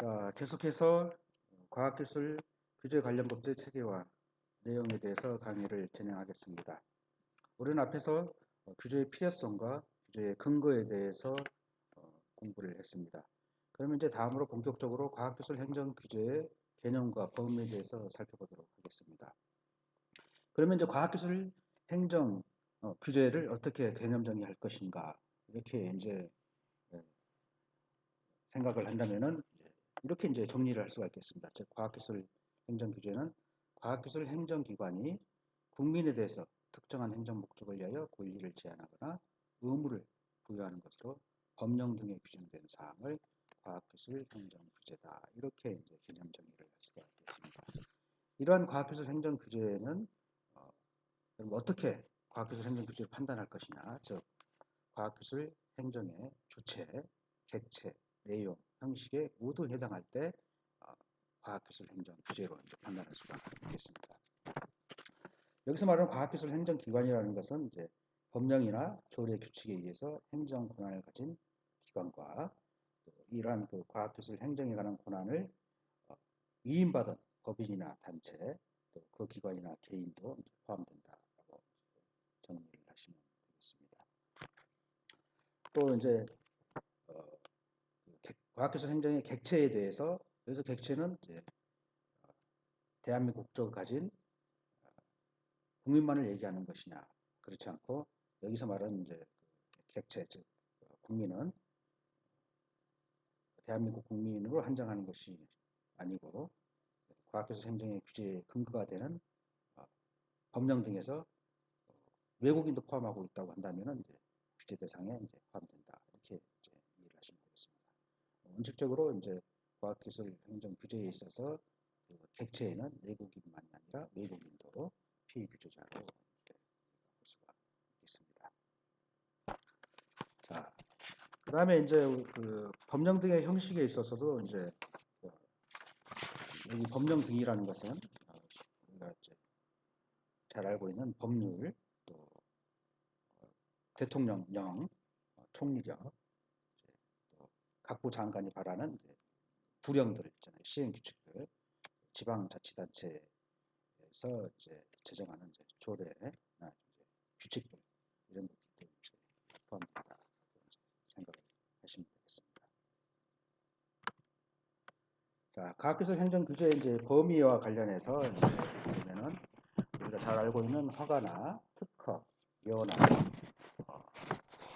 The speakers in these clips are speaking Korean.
자, 계속해서 과학기술 규제 관련 법제 체계와 내용에 대해서 강의를 진행하겠습니다. 우리는 앞에서 규제의 필요성과 규제의 근거에 대해서 공부를 했습니다. 그러면 이제 다음으로 본격적으로 과학기술 행정 규제의 개념과 범위에 대해서 살펴보도록 하겠습니다. 그러면 이제 과학기술 행정 규제를 어떻게 개념 정의할 것인가 이렇게 이제 생각을 한다면은 이렇게 이제 정리를 할 수가 있겠습니다. 즉, 과학기술 행정규제는 과학기술 행정기관이 국민에 대해서 특정한 행정 목적을 위하여 권리를 제한하거나 의무를 부여하는 것으로 법령 등에 규정된 사항을 과학기술 행정규제다. 이렇게 이제 개념 정의를 할 수가 있겠습니다. 이러한 과학기술 행정규제는 그럼 어떻게 과학기술 행정규제를 판단할 것이냐, 즉 과학기술 행정의 주체, 객체, 내용, 형식에 모두 해당할 때 과학기술 행정 규제로 판단할 수가 있겠습니다. 여기서 말하는 과학기술 행정기관이라는 것은 이제 법령이나 조례 규칙에 의해서 행정 권한을 가진 기관과 이러한 그 과학기술 행정에 관한 권한을 위임받은 법인이나 단체, 또 그 기관이나 개인도 포함된다라고 정리를 하시면 되겠습니다. 또 이제 과학기술 행정의 객체에 대해서 여기서 객체는 이제 대한민국 국적을 가진 국민만을 얘기하는 것이냐, 그렇지 않고 여기서 말하는 이제 객체, 즉 국민은 대한민국 국민으로 한정하는 것이 아니고 과학기술 행정의 규제의 근거가 되는 법령 등에서 외국인도 포함하고 있다고 한다면 이제 규제 대상에 이제 포함된다, 이렇게 이제 이해를 하시면 되겠습니다. 원칙적으로 이제 과학기술 행정 규제에 있어서 그 객체에는 내국인만이 아니라 외국인도 피규제자로 볼 수가 있습니다. 자, 그 다음에 이제 그 법령 등의 형식에 있어서도 이제 여기 법령 등이라는 것은 우리가 이제 잘 알고 있는 법률, 또 대통령령, 총리령, 또 각부 장관이 발하는 부령들 있잖아요. 시행 규칙들, 지방자치단체에서 이제 제정하는 이제 조례나 이제 규칙들 이런 것들도 이제 포함된다 생각을 하시면 되겠습니다. 자, 과학기술 행정 규제의 이제 범위와 관련해서 이제 보면은 우리가 잘 알고 있는 허가나 특허, 면허,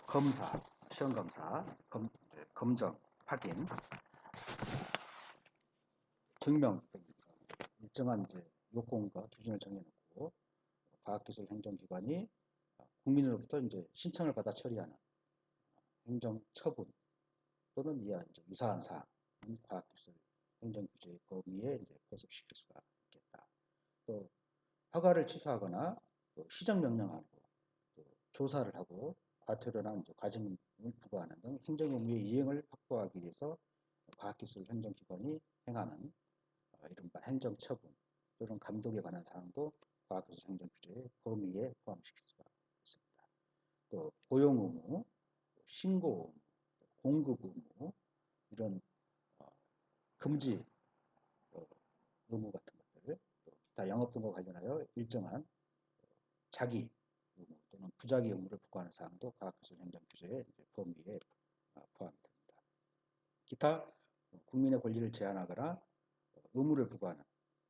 검사, 시험 검사, 검정, 확인, 증명 일정한 이제 요건과 기준을 정해놓고 과학기술 행정기관이 국민으로부터 이제 신청을 받아 처리하는 행정 처분 또는 이와 이제 유사한 사항은 과학기술 행정규제의 범위에 이제 포섭시킬 수가 있겠다. 또 허가를 취소하거나 또 시정명령하고 또 조사를 하고 과태료나 이제 과징을 부과하는 등 행정 업무의 이행을 확보하기 위해서 과학기술 행정기관이 행하는 이른바 행정처분 또는 감독에 관한 사항도 과학기술 행정규제의 범위에 포함시킬 수가 있습니다. 또 고용 의무, 신고 의무, 공급 의무 이런 금지 의무 같은 것들, 또 기타 영업 등과 관련하여 일정한 자기 의무 또는 부자기 의무를 부과하는 사항도 과학기술 행정규제의 범위에 포함이 됩니다. 기타 국민의 권리를 제한하거나 의무를 부과하는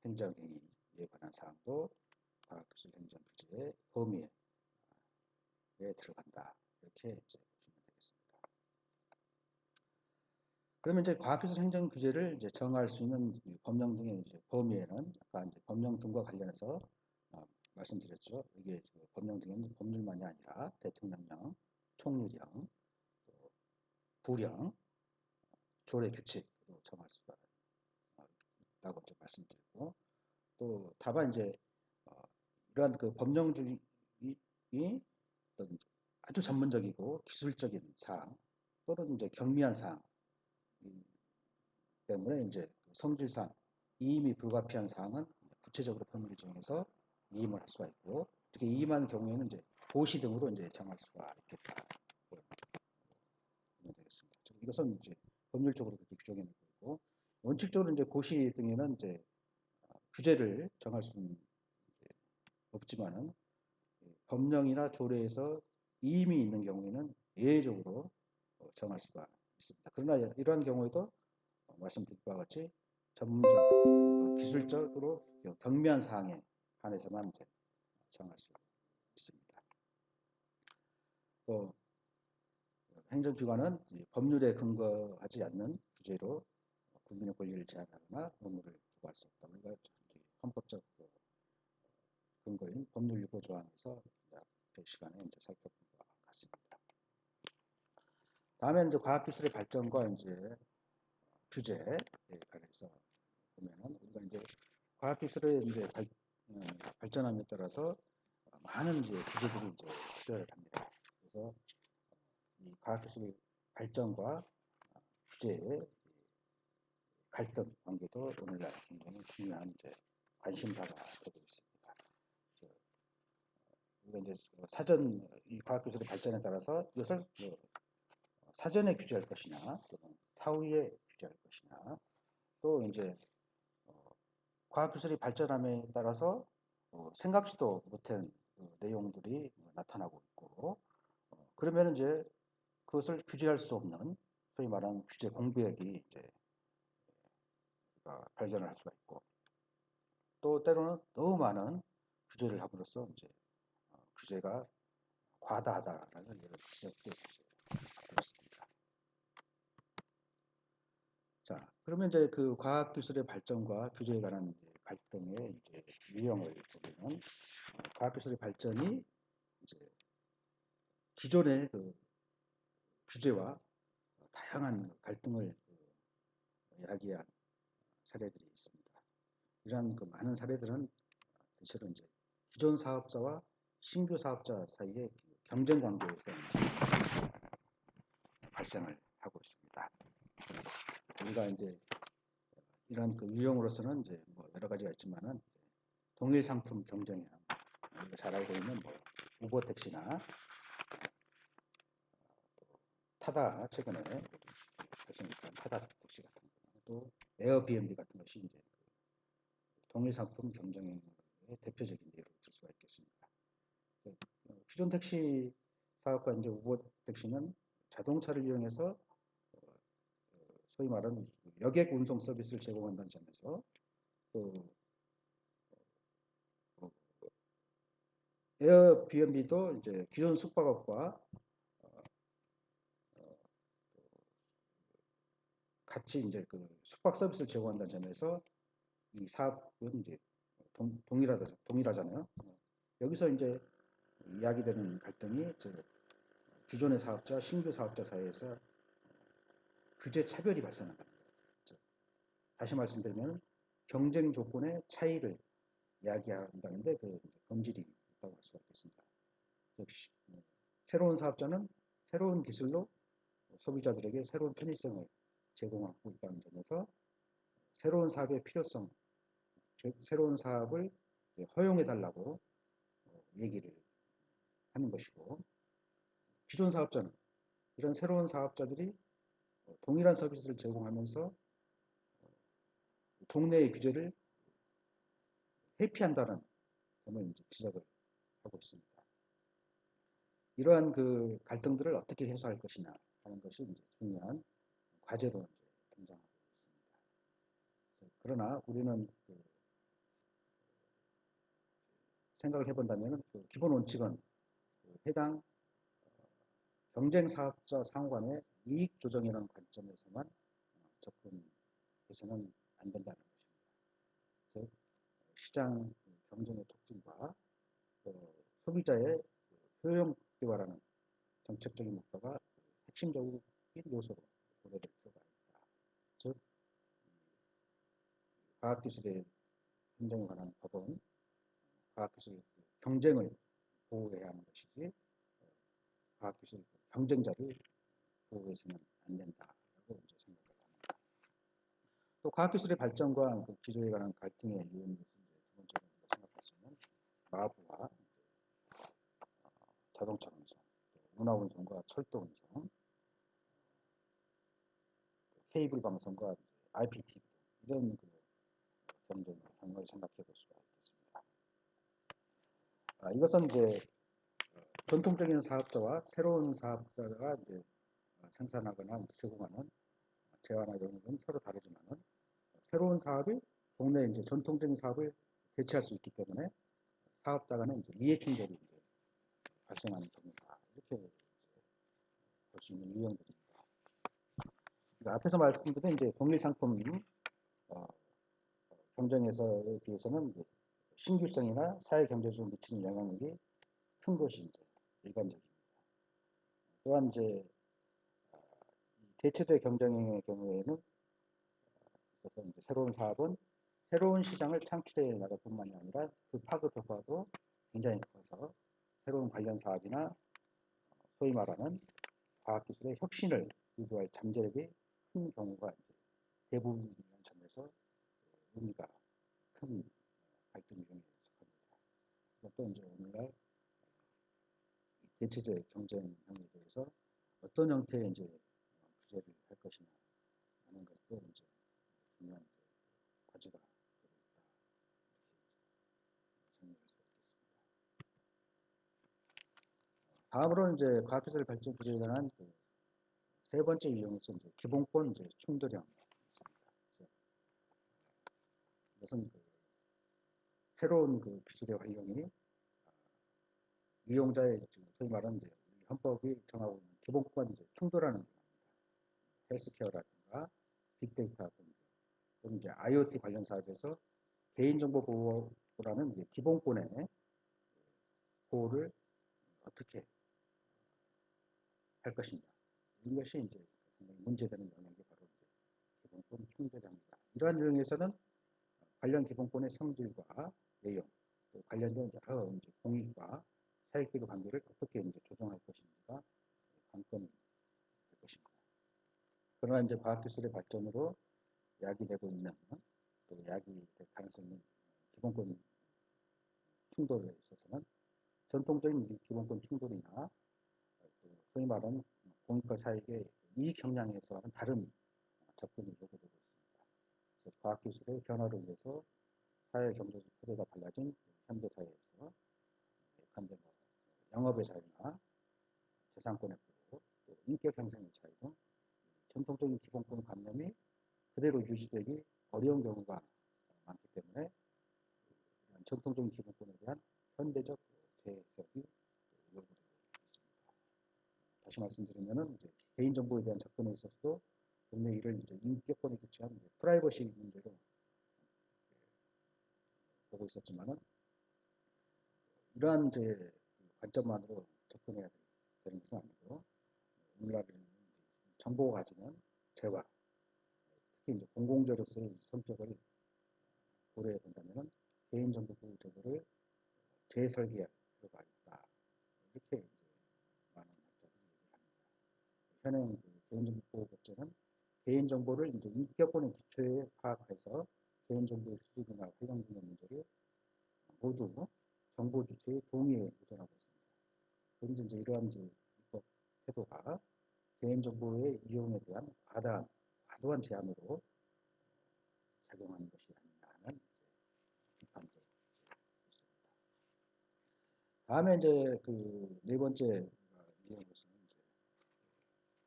행정행위에 관한 사항도 과학기술 행정규제의 범위에 들어간다. 이렇게 이제 보시면 되겠습니다. 그러면 이제 과학기술 행정규제를 이제 정할 수 있는 법령 등의 이제 범위에는 아까 이제 법령 등과 관련해서 말씀드렸죠. 이게 법령 등에는 법률만이 아니라 대통령령, 총리령, 부령, 조례 규칙으로 정할 수가 있다고 이제 말씀드리고 또 다만 이제 이러한 그 법령주의 어떤 아주 전문적이고 기술적인 사항 또는 이제 경미한 사항 때문에 이제 성질상 이임이 불가피한 사항은 구체적으로 법률을 정해서 이임을 할 수가 있고 특히 이임한 경우에는 이제 고시 등으로 이제 정할 수가 있겠다. 되겠습니다. 이것은 이제 법률적으로 그렇게 규정해 놓고 있고 원칙적으로 이제 고시 등에는 이제 규제를 정할 수는 없지만은 법령이나 조례에서 이임이 있는 경우에는 예외적으로 정할 수가 있습니다. 그러나 이러한 경우에도 말씀드린 바와 같이 전문적, 기술적으로 경미한 사항에 한해서만 이제 정할 수 있습니다. 또 행정기관은 법률에 근거하지 않는 규제로 국민의 권리를 제한하거나 의무를 부과할 수 없다. 우리가 헌법적 근거인 법률 유보 조항에서 앞의 시간에 이제 살펴본 것 같습니다. 다음에 이제 과학기술의 발전과 이제 규제에 관해서 보면은 우리가 이제 과학기술의 이제 발전함에 따라서 많은 이제 규제들이 이제 필요를 합니다. 그래서 이 과학기술의 발전과 규제의 갈등 관계도 오늘날 굉장히 중요한 이제 관심사가 되고 있습니다. 우리가 이제 사전 이 과학기술의 발전에 따라서 이것을 사전에 규제할 것이냐, 또는 사후에 규제할 것이냐, 또 이제 과학기술이 발전함에 따라서 생각지도 못한 내용들이 나타나고 있고, 그러면 이제 그것을 규제할 수 없는 소위 말하는 규제 공백이 이제 발견을 할 수가 있고, 또 때로는 너무 많은 규제를 함으로써 이제 규제가 과다하다라는 이런 지적도 그렇습니다. 자, 그러면 이제 그 과학기술의 발전과 규제에 관한 갈등의 이제 유형을 보면, 과학기술의 발전이 이제 기존의 그 규제와 다양한 갈등을 야기한 사례들이 있습니다. 이러한 그 많은 사례들은 대체로 이제 기존 사업자와 신규 사업자 사이의 경쟁 관계에서 발생을 하고 있습니다. 우리가 이제 이런 그 유형으로서는 이제 뭐 여러 가지가 있지만은 동일 상품 경쟁이나 우리가 잘 알고 있는 뭐 우버 택시나 타다 최근에 발생했던 타다 택시 같은 거, 또 에어비앤비 같은 것이 이제 동일 상품 경쟁의 대표적인 예로 들 수가 있겠습니다. 기존 택시 사업과 이제 우버 택시는 자동차를 이용해서 소위 말하는 여객 운송 서비스를 제공한다는 점에서 또 에어비앤비도 이제 기존 숙박업과 같이 이제 그 숙박 서비스를 제공한다는 점에서 이 사업은 이제 동일하잖아요. 여기서 이제 이야기되는 갈등이 기존의 사업자, 신규 사업자 사이에서 규제 차별이 발생한다는 거죠. 다시 말씀드리면 경쟁 조건의 차이를 이야기한다는데 그 본질이 있다고 할 수가 있겠습니다. 새로운 사업자는 새로운 기술로 소비자들에게 새로운 편의성을 제공하고 있다는 점에서 새로운 사업의 필요성, 즉 새로운 사업을 허용해달라고 얘기를 하는 것이고, 기존 사업자는 이런 새로운 사업자들이 동일한 서비스를 제공하면서 동네의 규제를 회피한다는 점을 이제 지적을 하고 있습니다. 이러한 그 갈등들을 어떻게 해소할 것이냐 하는 것이 이제 중요한 과제로 이제 등장하고 있습니다. 그러나 우리는 생각을 해본다면 기본 원칙은 해당 경쟁 사업자 상호 간의 이익 조정이라는 관점에서만 접근해서는 안 된다는 것입니다. 즉 시장 경쟁의 촉진과 소비자의 효용기화라는 정책적인 목표가 핵심적인 요소로 고려될 필요가 있다. 즉 과학기술의 행정에 관한 법은 과학기술 경쟁을 보호해야 하는 것이지 과학기술 경쟁자를 보호해서는 안 된다라고 이제 생각을 합니다. 또 과학기술의 발전과 그 기술에 관한 갈등의 이유는 두 번째로 생각할 수 있는 마부와 자동차 운송, 문화 운송과 철도 운송, 케이블 방송과 IPTV 이런 그 경쟁 상황을 생각해 볼 수가 있겠습니다. 이것은 이제 전통적인 사업자와 새로운 사업자가 이제 생산하거나 제공하는 재화나 영역은 서로 다르지만은 새로운 사업이 동네 이제 전통적인 사업을 대체할 수 있기 때문에 사업자 간의 이제 이해 충돌이 이제 발생하는 경우다. 이렇게 볼 수 있는 유형들입니다. 그러니까 앞에서 말씀드린 이제 동일 상품 어, 경쟁에서에 비해서는 이제 신규성이나 사회 경제적으로 미치는 영향력이 큰 것이 이제 일반적입니다. 또한 이제 대체제 경쟁의 경우에는 있어서 이제 새로운 사업은 새로운 시장을 창출해 나갈 뿐만이 아니라 그 파급 효과도 굉장히 커서 새로운 관련 사업이나 소위 말하는 과학기술의 혁신을 유도할 잠재력이 큰 경우가 대부분이라는 점에서 의미가 큰 갈등 유형에 속합니다. 또 이제 오늘날 대체제 경쟁형에 대해서 어떤 형태의 이제 규제를 할 것이냐 하는 것도 이제 중요한 과제가 되고 있다. 이렇게 정리할 수가 있겠습니다. 다음으로 이제 과학기술 발전 구조에 관한 세 번째 유형에서 이제 기본권 이제 충돌형입니다. 이것은 새로운 기술의 활용이 이용자의 소위 말하는 이제 헌법이 정하고 있는 기본권 이제 충돌하는 겁니다. 헬스케어라든가 빅데이터 또는 이제 IoT 관련 사업에서 개인정보 보호라는 이제 기본권의 보호를 어떻게 할 것인가 이것이 이제 상당히 문제되는 영역이 바로 이제 기본권 충돌입니다. 이러한 유형에서는 관련 기본권의 성질과 내용, 또 관련된 여러 이제 공익과 사익기구 관계를 어떻게 이제 조정할 것인지가 관건이 될 것입니다. 그러나 이제 과학기술의 발전으로 야기되고 있는 또 야기될 가능성이 기본권 충돌에 있어서는 전통적인 기본권 충돌이나 또 소위 말하는 공익과 사익의 이익 형량에서와는 다른 접근이 요구되고 있습니다. 과학기술의 변화를 위해서 사회 경제적 토대가 달라진 현대사회에서 예컨대 영업의 자유나 재산권의 보호, 또 인격 형성의 차이 등 전통적인 기본권 관념이 그대로 유지되기 어려운 경우가 많기 때문에 전통적인 기본권에 대한 현대적 재해석이 요구되고 있습니다. 다시 말씀드리면은 이제 개인정보에 대한 접근에 있어서도 분명 이를 이제 인격권에 기치한 프라이버시 문제로 보고 있었지만은 이러한 이제 관점만으로 접근해야 되는 것은 아니고 오늘날에는 정보가 가지는 재화, 특히 이제 공공재로서의 성격을 고려해 본다면 개인정보 보호 제도를 재설계할 필요가 있다. 이렇게 이제 많은 학자들이 얘기합니다. 현행 개인정보 보호법제는 개인정보를 이제 인격권의 기초에 파악해서 개인정보의 수집이나 활용 등의 문제를 모두 정보 주체의 동의에 의존하고 있습니다. 그런데 이제 이러한 입법 태도가 개인정보의 이용에 대한 과도한 제한으로 작용하는 것이 아니냐 하는 비판도 있습니다. 다음에 이제 네 번째 유형으로서는 이제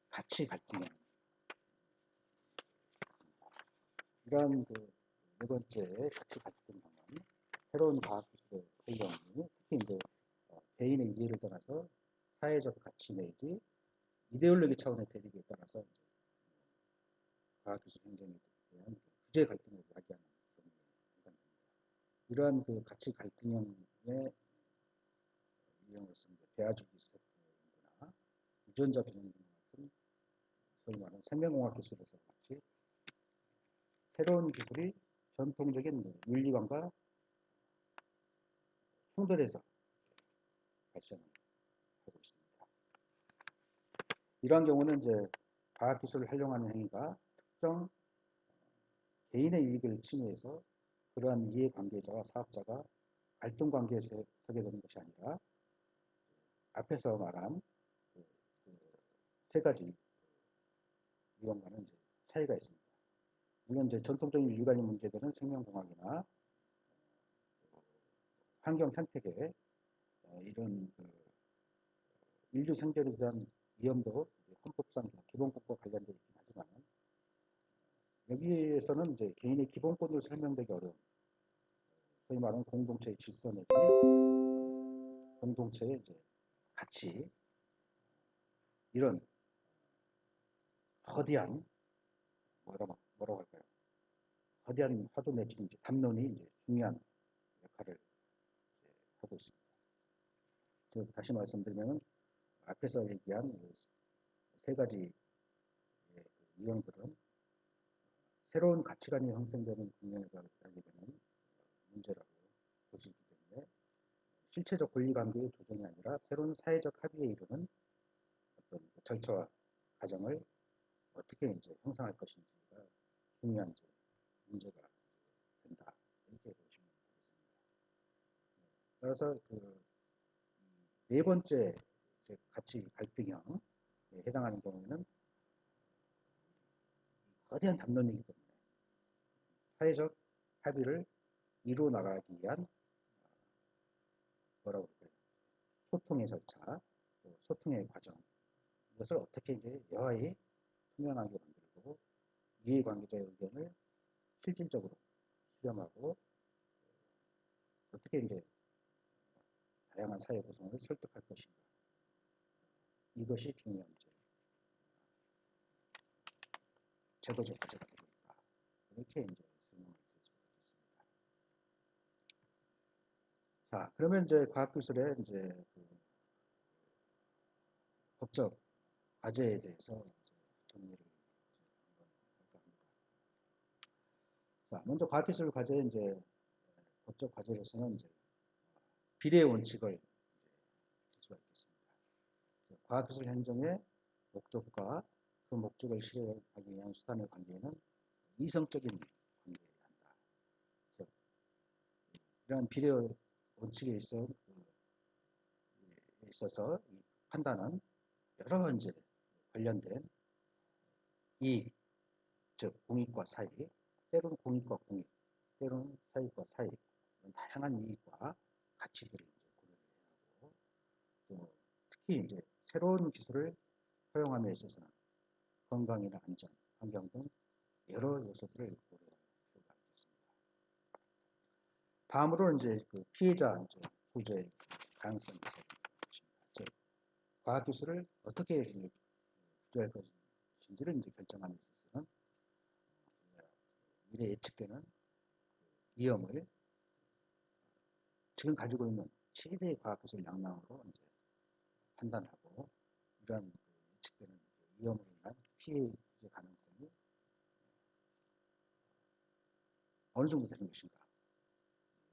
가치 갈등입니다. 이러한 네 번째 가치 갈등은 새로운 과학기술의 활용이 특히 이제 개인의 이해를 떠나서 사회적 가치 내지 이데올로기 차원의 대립에 따라서 과학기술 행정에 대한 규제 갈등을 야기하는 경우에 해당됩니다. 이러한 가치 갈등형의 유형으로서 배아주기 연구나 유전자 변형 등 같은 소위 말하는 생명공학 기술에서 같이 새로운 기술이 전통적인 윤리관과 충돌해서 발생하고 있습니다. 이러한 경우는 이제 과학기술을 활용하는 행위가 특정 개인의 이익을 침해해서 그러한 이해관계자와 사업자가 갈등 관계에 서게 되는 것이 아니라 앞에서 말한 세 가지 유형과는 이제 차이가 있습니다. 물론 이제 전통적인 윤리관리 문제들은 생명공학이나 환경 생태계 이런 그 인류 생존에 대한 위험도 헌법상 기본권과 관련되어 있긴 하지만 여기에서는 이제 개인의 기본권으로 설명되기 어려운 소위 말하는 공동체의 질서 내지 공동체의 이제 가치 이런 거대한 뭐라고 할까요? 거대한 화두 내지 이제 담론이 이제 중요한 역할을 하고 있습니다. 다시 말씀드리면 앞에서 얘기한 세 가지 유형들은 새로운 가치관이 형성되는 국면에서 하게 되는 문제라고 볼 수 있기 때문에 실체적 권리관계의 조정이 아니라 새로운 사회적 합의에 이르는 어떤 절차와 과정을 어떻게 이제 형성할 것인지가 중요한 문제가 된다 이렇게 보시면 되겠습니다. 따라서 그 네 번째 가치 갈등형에 해당하는 경우에는 거대한 담론이기 때문에 사회적 합의를 이루어 나가기 위한 뭐라고 할까요? 소통의 절차, 또 소통의 과정 이것을 어떻게 이제 여하에 투명하게 만들고 이해관계자의 의견을 실질적으로 수렴하고 어떻게 이제 다양한 사회 구성을 설득할 것인가 이것이 중요한 제도적 과제가 되고 있다. 이렇게 이제 설명을 드릴 수가 있겠습니다. 자, 그러면 이제 과학기술의 이제 그 법적 과제에 대해서 이제 정리를 한번 할까 합니다. 자, 먼저 과학기술 과제 이제 법적 과제로서는 이제 비례 원칙을 들 수가 있겠습니다. 과학기술 행정의 목적과 그 목적을 실현하기 위한 수단의 관계는 이성적인 관계여야 한다. 즉, 이러한 비례 원칙에 있어서 판단은 여러 이제 관련된 이익, 즉 공익과 사익, 때로는 공익과 공익, 때로는 사익과 사익, 이런 다양한 이익과 가치들을 이제 고려해야 하고, 또 특히 이제 새로운 기술을 허용함에 있어서는 건강이나 안전, 환경 등 여러 요소들을 고려할 필요가 있겠습니다. 다음으로 이제 그 피해자 이제 구제 가능성이 있어야 것입니다. 즉, 과학기술을 어떻게 구제할 것인지를 이제 결정하는 데 있어서는 미래에 예측되는 위험을 지금 가지고 있는 최대의 과학기술 역량으로 이제 판단하고 이러한 예측되는 위험으로 인한 피해 구제 가능성이 어느 정도 되는 것인가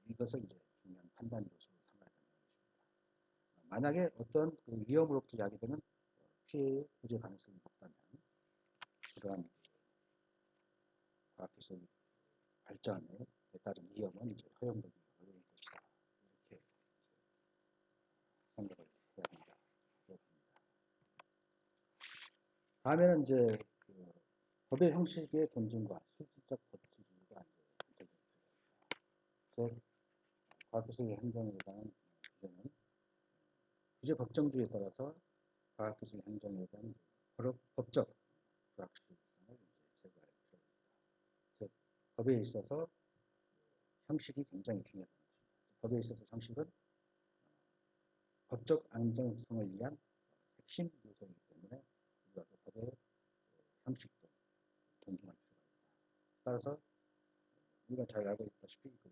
이것을 이제 중요한 판단 요소로 삼아야 된다는 것입니다. 만약에 어떤 그 위험으로부터 야기되는 피해 구제 가능성이 높다면 그러한 과학기술 발전에 따른 위험은 이제 허용되기 어려울 것이다. 이렇게 생각을 해야 합니다. 다음에는 이제 그 법의 형식의 존중과 실질적 법치주의가 이제 즉 과학기술 행정에 대한 규제는 규제 법정주의에 따라서 과학기술 행정에 대한 법적 불확실성을 제거할 필요가 있다. 즉 법에 있어서 형식이 굉장히 중요하다. 법에 있어서 형식은 법적 안정성을 위한 핵심 요소이기 때문에 우리가 법의 형식도 존중할 필요가 있다. 따라서 우리가 잘 알고 있다시피 그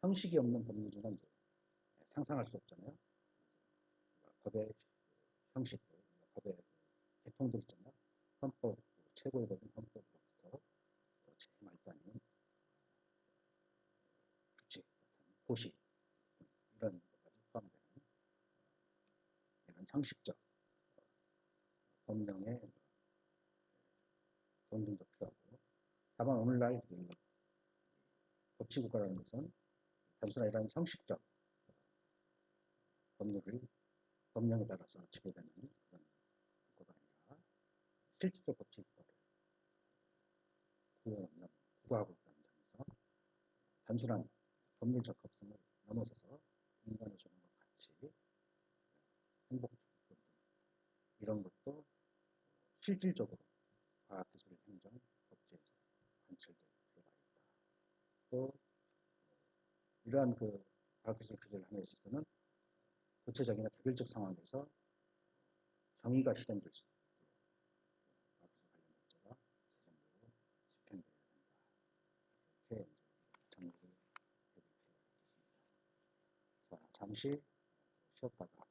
형식이 없는 법률은 이제 상상할 수 없잖아요. 법의 형식들, 법의 계통들 있잖아요. 헌법, 최고의 법인 헌법으로부터 제일 말단인 규칙, 고시 이런 것까지 포함되는 이런 형식적 법령의 존중도 필요하고 다만 오늘날 그 법치국가라는 것은 단순한 이런 형식적 법령에 따라서 지배되는 그런 국가가 아니라 실질적 법치국가를 구현하는 단순한 법률 적합성을 넘어서서 인간의 존엄과 가치, 행복 주권 이런 것도 실질적으로 과학기술 행정 법제에서 관철될 필요가 있다. 또 이러한 그 과학기술 규제를 함에 있어서는 구체적이나 개별적 상황에서 정의가 실현될 수 있도록 과학기술 관련 법제가 제정되고 집행되어야 된다. 이렇게 정리를 해볼 필요가 있겠습니다. 자, 잠시 쉬었다가